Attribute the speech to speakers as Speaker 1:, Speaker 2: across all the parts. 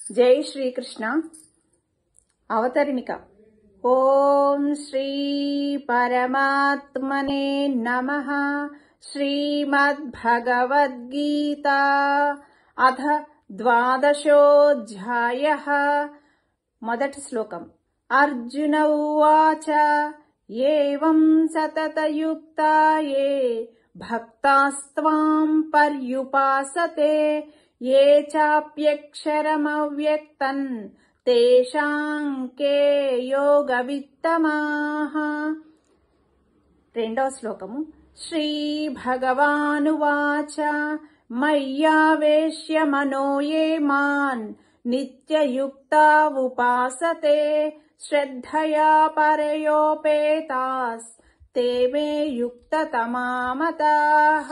Speaker 1: జై శ్రీకృష్ణ. అవతరిణిక. ఓం శ్రీ పరమాత్మనే నమః. శ్రీమద్భగవద్గీత అథ ద్వాదశోऽధ్యాయః. మొదటి శ్లోకం. అర్జున ఉవాచ ఏవం సతతయుక్తాయే భక్తాస్త్వాం పర్యుపాసతే ఏ చాప్యక్షరమవ్యక్తం తేషాం కే యోగవిత్తమాః. రెండవ శ్లోకము. శ్రీ భగవానువాచ మయ్యావేశ్య మనో యే మాన్ నిత్యయుక్తా ఉపాసతే శ్రద్ధయా పరయోపేతాస్ తే మే యుక్తతమా మతాః.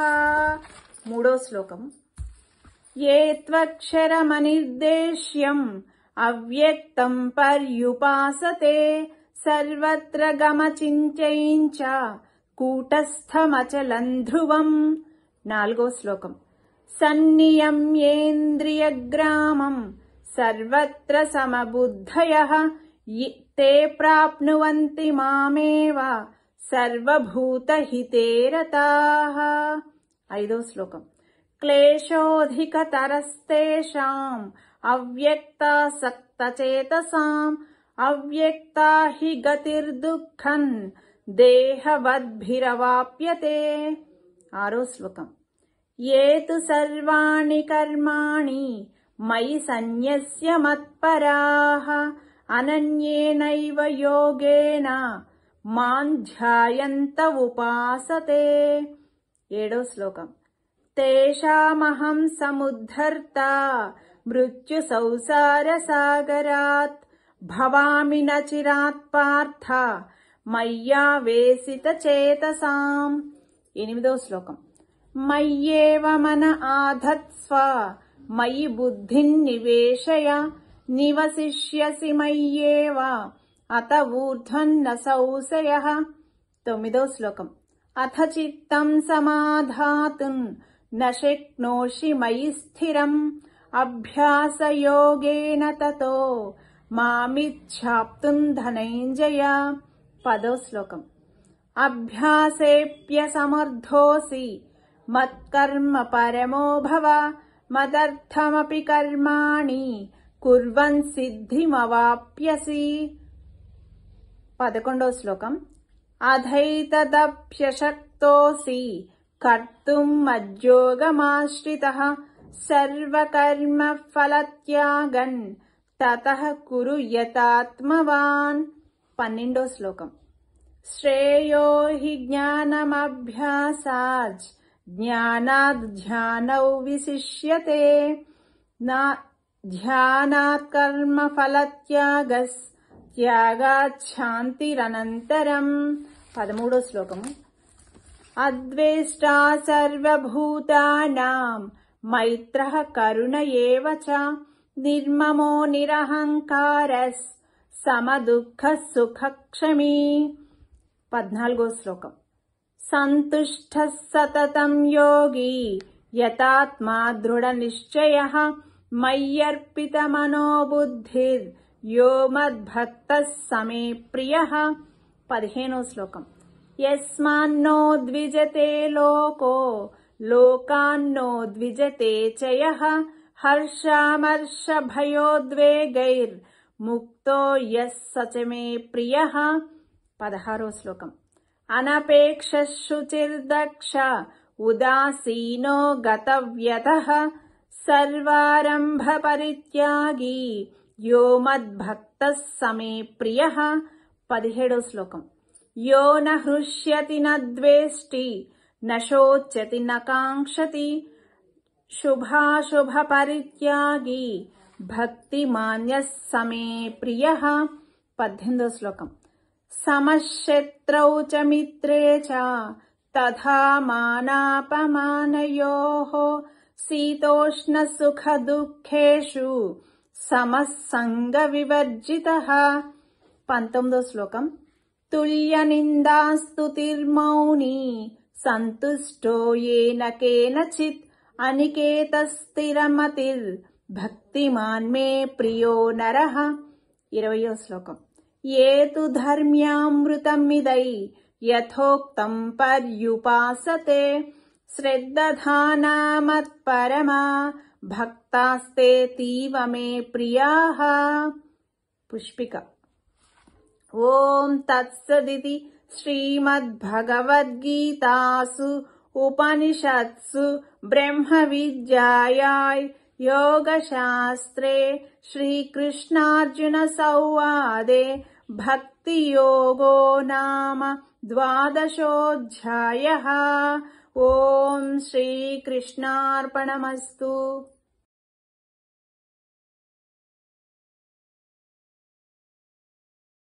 Speaker 1: మూడో శ్లోకము. ఏ త్వక్షరమనిర్దేశ్యం అవ్యక్తం పర్యుపాసతే సర్వత్ర గమచించైంచ కూటస్థమచలం ధ్రువం. నాలుగో శ్లోకం. సన్నియమ్యేంద్రియగ్రామం సర్వత్ర సమబుద్ధయః తే ప్రాప్నువంతి మామేవ సర్వభూతహితే రతాః. ఐదో శ్లోకం. క్లేశోధికతరస్తేషాం అవ్యక్తాసక్తచేతసాం అవ్యక్తా హి గతిర్దుఃఖం దేహవద్భిరవాప్యతే. ఆరో శ్లోకం. ఏ తు సర్వాణి కర్మాణి మయి సన్యస్య మత్పరాః అనన్యేనైవ యోగేన మాం ధ్యాయంత ఉపాసతే. ఏడో శ్లోకం. తేషామహం సముద్ధర్త మృత్యు సంసార సాగరాత్ భవామి న చిరాత్ పార్థ మయ్యావేశిత చేతసాం. ఎనిమిదో శ్లోకం. మయ్యేవ మన ఆధత్స్వ మయి బుద్ధిన్ నివేశయ నివసిష్యసి మయ్యేవ అత ఊర్ధ్వన్న సంశయః. తొమ్మిదో శ్లోకం. అథ చిత్తం సమాధాతుం న శక్నోషి మయి స్థిరం అభ్యాసయోగేన తతో మామిచ్ఛాప్తుం ధనంజయ. పదో శ్లోకం. అభ్యాసేప్యసమర్థోసి మత్కర్మ పరమో భవ మదర్థమపి కర్మాణి కుర్వన్ సిద్ధిమవాప్యసి. 11వ శ్లోకం. అధైతదప్యశక్తోసి కర్తుం మజ్యోగమాశ్రితః సర్వకర్మ ఫలత్యాగన్ తతః కురు యతాత్మవాన్. 12వ శ్లోకం. శ్రేయో హి జ్ఞానమభ్యాసాత్ జ్ఞానాద్ ధ్యానౌ విశిష్యతే నా ధ్యానాత్ కర్మ ఫలత్యాగస్ త్యాగాత్ శాంతిరనంతరం. 13వ శ్లోకము. అద్వేష్టా సర్వభూతానాం మైత్రః కరుణ ఏవ చ నిర్మమో నిరహంకారస్ సమదుఃఖః సుఖక్షమీ. 14వ శ్లోకం. సంతుష్టః సతతం యోగి యతాత్మా దృఢ నిశ్చయః మయ్యర్పితమనో బుద్ధిర్ యో మద్భక్తః సమే ప్రియః. 15వ శ్లోకం. యస్మాన్నో ద్విజతే లోకో లోకాన్నో ద్విజతే చ యః హర్షామర్షభయోద్వేగైర్ ముక్తో యః స చ మే ప్రియః. 16వ శ్లోకం. అనపేక్ష శుచిర్దక్ష ఉదాసీనో గతవ్యతః సర్వారంభ పరిత్యాగి యో మద్భక్తః సమే ప్రియః. 17వ శ్లోకం. యో న హృష్యతి న ద్వేష్టి న శోచ్యతి న కాంక్షతి శుభాశుభ పరిత్యాగి భక్తిమాన్యః సమే ప్రియః. 18వ శ్లోకం. సమశత్రౌ చ మిత్రే చ తథా మానాపమానయోః శీతోష్ణ సుఖ దుఃఖేషు సమః సంగ వివర్జితః. 19వ శ్లోకం. తుల్య నిందాస్తుతిర్మౌని సంతుష్టో ఏన కేనచిత్ అనికేత స్థిరమతిర్ భక్తిమాన్ మే ప్రియో నరః. 20వ శ్లోకం. ఏ తు ధర్మ్యామృతమిదై యథోక్తం పర్యుపాసతే శ్రద్ధధానా మత్పరమా భక్తాస్తేతీవ మే ప్రియాః. పుష్పిక. ఓం తత్సదితి శ్రీమద్భగవద్గీతాసు ఉపనిషత్సు బ్రహ్మ విద్యాయాం యోగశాస్త్రే శ్రీకృష్ణార్జున సంవాదే భక్తియోగో నామ 12ోऽధ్యాయః. ఓం శ్రీకృష్ణార్పణమస్తు.